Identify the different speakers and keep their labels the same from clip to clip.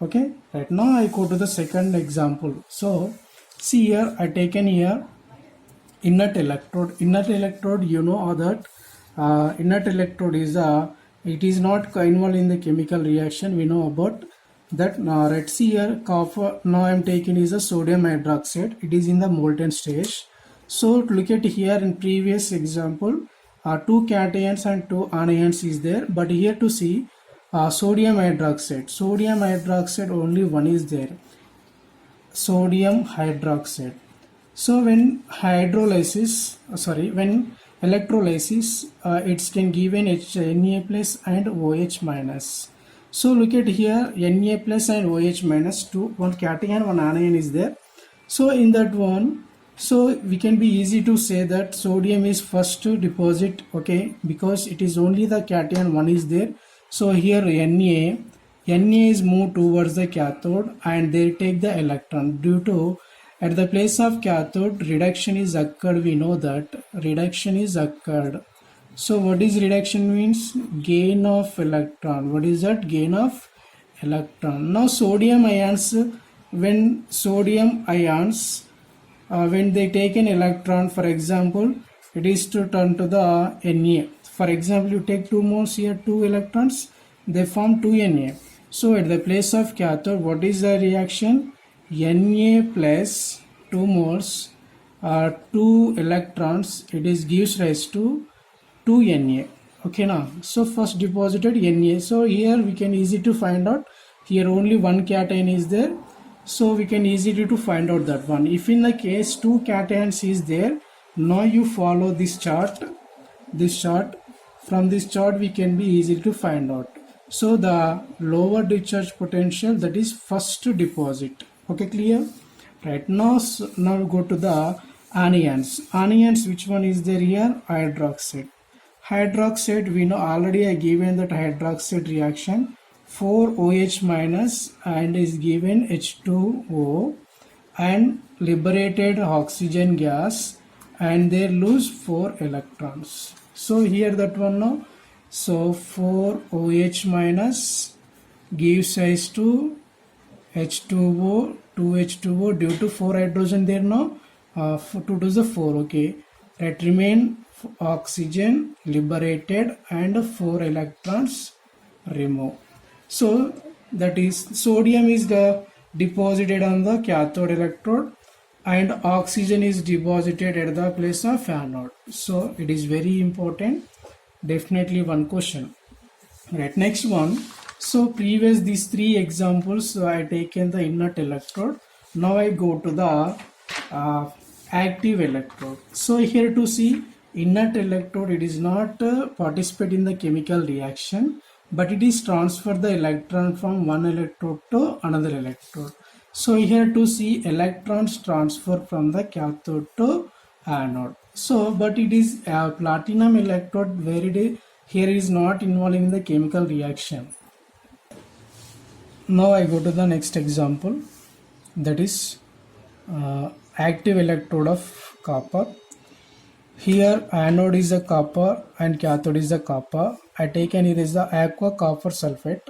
Speaker 1: Okay, right now I go to the second example. So see here, I taken here inert electrode. Inert electrode, you know that inert electrode is it is not involved in the chemical reaction. We know about that. Now let's see here, copper. Now I am taking is a sodium hydroxide. It is in the molten stage. So look at here in previous example, two cations and two anions is there, but here to see sodium hydroxide. Sodium hydroxide only one is there. Sodium hydroxide. So when when electrolysis, it can give an Na plus and OH minus. So look at here, Na plus and OH minus, two, one cation, one anion is there. So in that one, so we can be easy to say that sodium is first to deposit, okay, because it is only the cation one is there. So here Na is moved towards the cathode and they take the electron. Due to at the place of cathode reduction is occurred, we know that reduction is occurred. So what is reduction means? Gain of electron. What is that? Gain of electron. Now sodium ions, when sodium ions when they take an electron, for example, it is to turn to the Na. For example, you take 2 moles here, 2 electrons, they form 2 Na. So at the place of cathode, what is the reaction? Na plus 2 moles 2 electrons, it is gives rise to 2 Na. Okay now, so first deposited Na. So here we can easy to find out, here only one cation is there. So we can easily to find out that one. If in the case 2 cations is there, now you follow this chart. From this chart we can be easy to find out. So the lower discharge potential, that is first deposit. Okay, clear? Right now, now go to the anions. Anions, which one is there here? Hydroxide. Hydroxide, we know already I given that hydroxide reaction. 4 OH minus and is given H2O and liberated oxygen gas and they lose 4 electrons. So here that one now. So 4 OH minus gives rise to H2O, 2 H2O due to 4 hydrogen there now. 2 to the 4, okay. That remain oxygen liberated and 4 electrons removed. So that is sodium is deposited on the cathode electrode and oxygen is deposited at the place of anode. So it is very important, definitely one question. Right, next one. So previous these 3 examples, so I taken the inert electrode. Now I go to the active electrode. So here to see inert electrode, it is not participate in the chemical reaction, but it is transfer the electron from one electrode to another electrode. So here to see electrons transfer from the cathode to anode. So but it is a platinum electrode where it is here is not involving in the chemical reaction. Now I go to the next example, that is active electrode of copper. Here anode is a copper and cathode is a copper. I taken it is the aqua copper sulfate.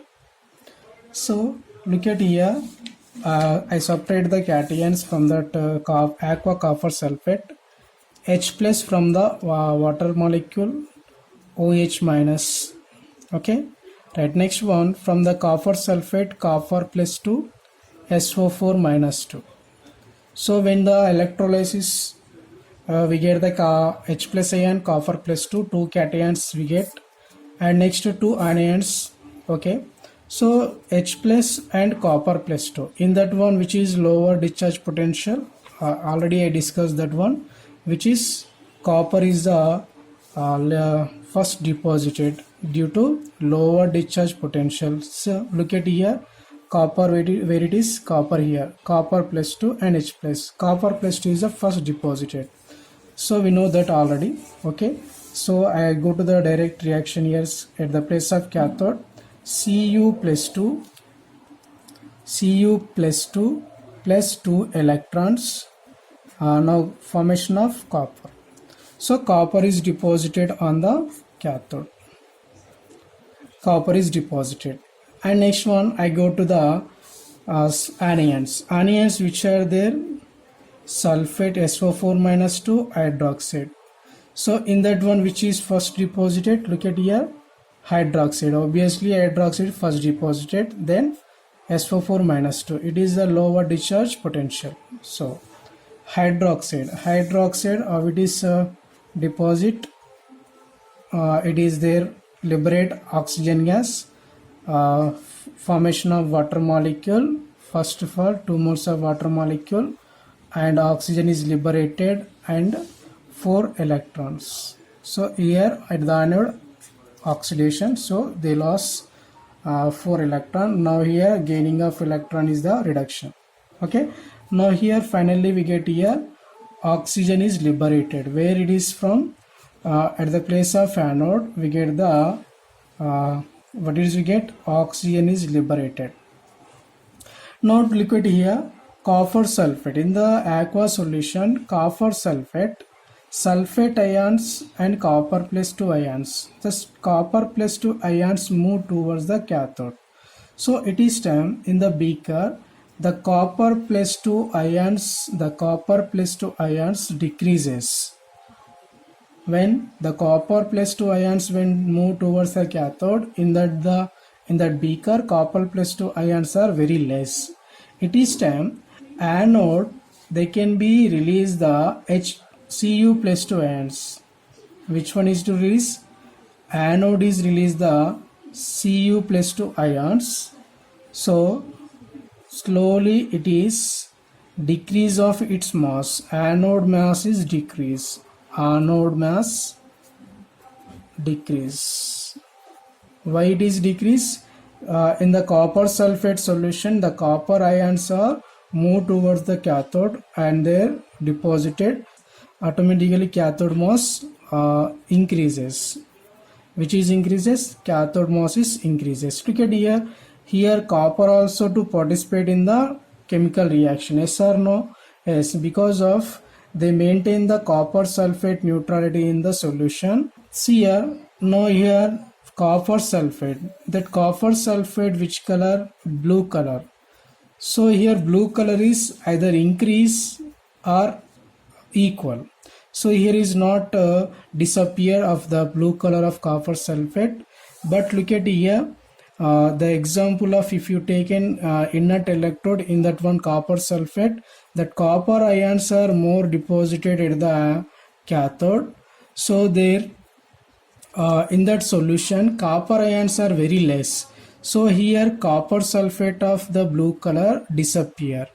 Speaker 1: So look at here, I separate the cations from that aqua copper sulfate. H plus from the water molecule, OH minus. Okay, right, next one from the copper sulfate, copper plus 2, SO4 minus 2. So when the electrolysis we get the H plus ion, copper plus 2 cations we get, and next to 2 anions. Okay, so H plus and copper plus 2. In that one, which is lower discharge potential, already I discussed that one, which is copper is the first deposited due to lower discharge potential. So look at here, copper where it is copper here, copper plus 2 and H plus. Copper plus 2 is the first deposited. So we know that already. Okay, so I go to the direct reaction here at the place of cathode. Cu plus 2 plus 2 electrons. Now formation of copper. So copper is deposited on the cathode. Copper is deposited. And next one, I go to the anions which are there, sulfate SO4 minus 2 hydroxide. So in that one, which is first deposited, look at here, hydroxide. Obviously hydroxide first deposited, then SO4 minus 2. It is the lower discharge potential. So hydroxide how it is deposit, it is there, liberate oxygen gas, formation of water molecule. First of all, 2 moles of water molecule and oxygen is liberated and 4 electrons. So here at the anode oxidation, so they lost 4 electron. Now here gaining of electron is the reduction. Okay, now here finally we get here oxygen is liberated. Where it is from? At the place of anode we get the what is we get? Oxygen is liberated. Now liquid here, copper sulfate. In the aqua solution, copper sulfate ions and copper plus 2 ions. Thus copper plus 2 ions move towards the cathode. So it is time in the beaker, the copper plus 2 ions decreases. When the copper plus 2 ions when move towards the cathode, in that beaker copper plus 2 ions are very less. It is time anode they can be release the HCu plus 2 ions. Which one is to release? Anode is release the Cu plus 2 ions. So slowly it is decrease of its mass. Anode mass is decrease. Anode mass decrease. Why it is decrease? In the copper sulfate solution, the copper ions are move towards the cathode and they're deposited. Automatically cathode mass increases. Which is increases? Cathode mass is increases. Look at here. Here copper also to participate in the chemical reaction. Yes or no? Yes, because of they maintain the copper sulfate neutrality in the solution. See here, now here copper sulfate. That copper sulfate which color? Blue color. So here blue color is either increase or equal. So here is not disappear of the blue color of copper sulfate. But look at here. The example of if you take an inert electrode in that one copper sulfate, that copper ions are more deposited at the cathode. So there in that solution copper ions are very less. So here copper sulfate of the blue color disappear.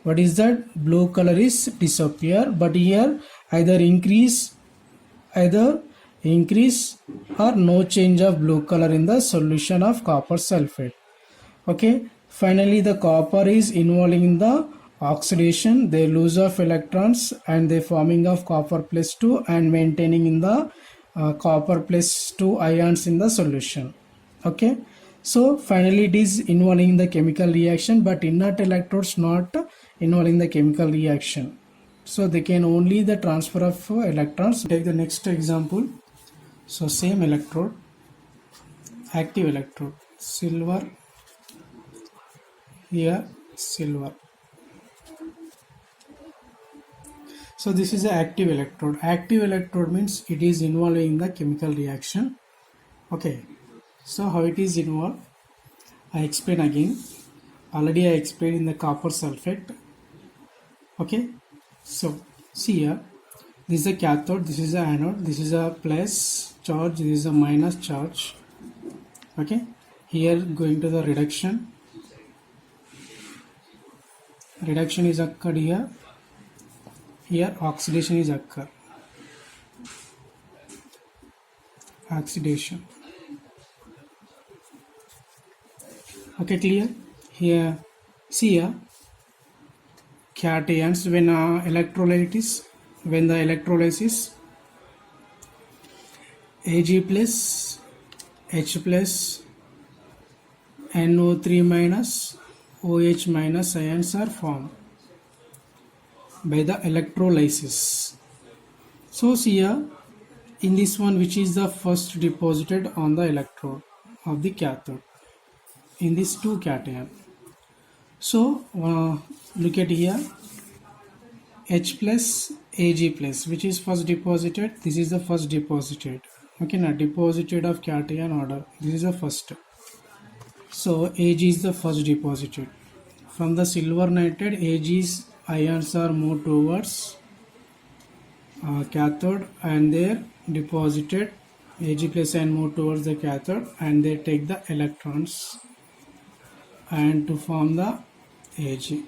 Speaker 1: What is that? Blue color is disappear, but here either increase or no change of blue color in the solution of copper sulfate. Okay, finally the copper is involving in the oxidation, they lose of electrons and they forming of copper plus 2 and maintaining in the copper plus 2 ions in the solution. Okay, so finally it is involving the chemical reaction, but inert electrodes not involving the chemical reaction. So they can only the transfer of electrons. Take the next example. So same electrode, active electrode, silver, here silver. So this is the active electrode. Active electrode means it is involved in the chemical reaction. Okay, so how it is involved? I explain again. Already I explained in the copper sulfate. Okay, so see here. This is a cathode, this is a anode, this is a plus charge, this is a minus charge. Okay, here going to the reduction. Reduction is occurred here. Here oxidation is occur. Oxidation. Okay, clear? Here, see here. Cations when the electrolysis Ag plus H plus NO3 minus OH minus ions are formed by the electrolysis. So see here in this one, which is the first deposited on the electrode of the cathode in this 2 cation. So look at here, H plus Ag plus, which is first deposited. This is the first deposited. Okay, now deposited of cation order. This is the first. So Ag is the first deposited. From the silver nitrate, Ag's ions are moved towards cathode and they're deposited. Ag plus ion move towards the cathode and they take the electrons and to form the Ag.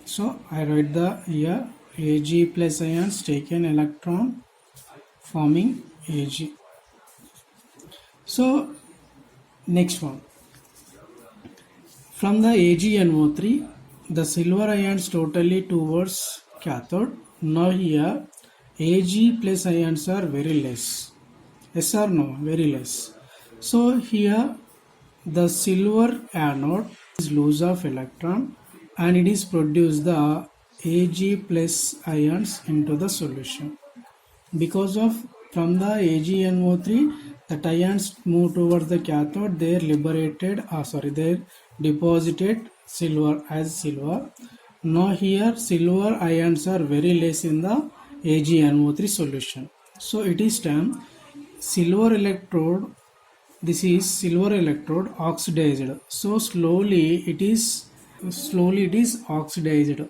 Speaker 1: So I write the here Ag plus ions take an electron forming Ag. So next one, from the AgNO3 the silver ions totally towards cathode. Now here Ag plus ions are very less. Yes or no? Very less. So here the silver anode is loss of electron and it is produce the Ag plus ions into the solution. Because of from the AgNO3 the ions move towards the cathode, they liberated they deposited silver as silver. Now here silver ions are very less in the AgNO3 solution. So it is time silver electrode, this is silver electrode oxidized. So slowly it is oxidized.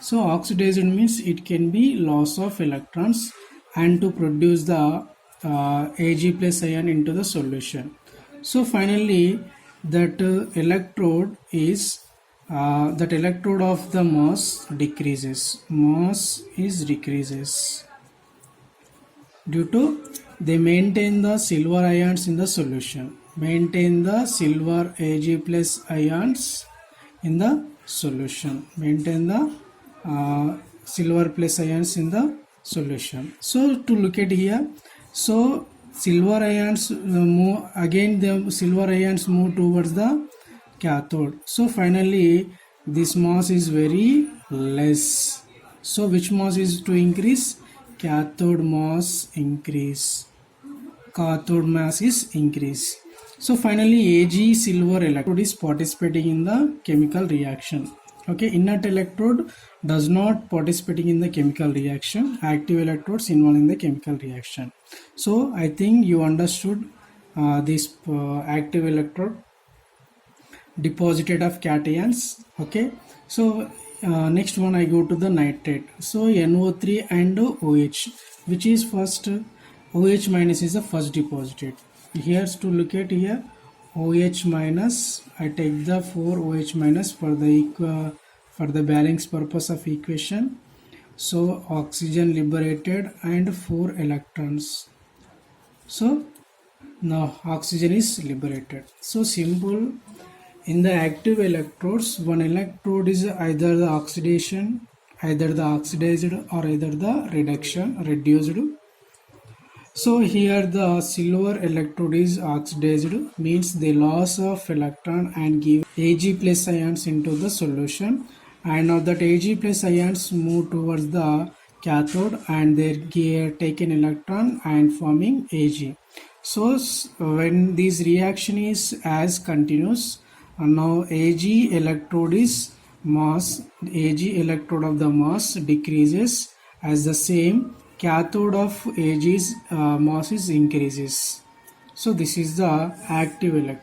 Speaker 1: So oxidized means it can be loss of electrons and to produce the Ag plus ion into the solution. So finally that electrode is that electrode of the mass decreases. Mass is decreases due to they maintain the silver ions in the solution. Maintain the silver Ag plus ions in the solution. Maintain the silver plus ions in the solution. So to look at here, so silver ions move again, the silver ions move towards the cathode. So finally this mass is very less. So which mass is to increase? Cathode mass increase. Cathode mass is increase. So finally Ag silver electrode is participating in the chemical reaction. Okay, inert electrode does not participating in the chemical reaction. Active electrodes involved in the chemical reaction. So I think you understood this active electrode deposited of cations. Okay, so next one I go to the nitrate. So NO3 and OH, which is first OH minus is the first deposited. Here's to look at here OH minus. I take the 4 OH minus for the balance purpose of equation. So oxygen liberated and 4 electrons. So now oxygen is liberated. So simple. In the active electrodes, one electrode is either the oxidation, either the oxidized or either the reduced. So here the silver electrode is oxidized, means the loss of electron and give Ag plus ions into the solution, and now that Ag plus ions move towards the cathode and they take an electron and forming Ag. So when this reaction is as continuous, now Ag electrode is mass, Ag electrode of the mass decreases as the same cathode of Ag's mass is increases. So this is the active electrode.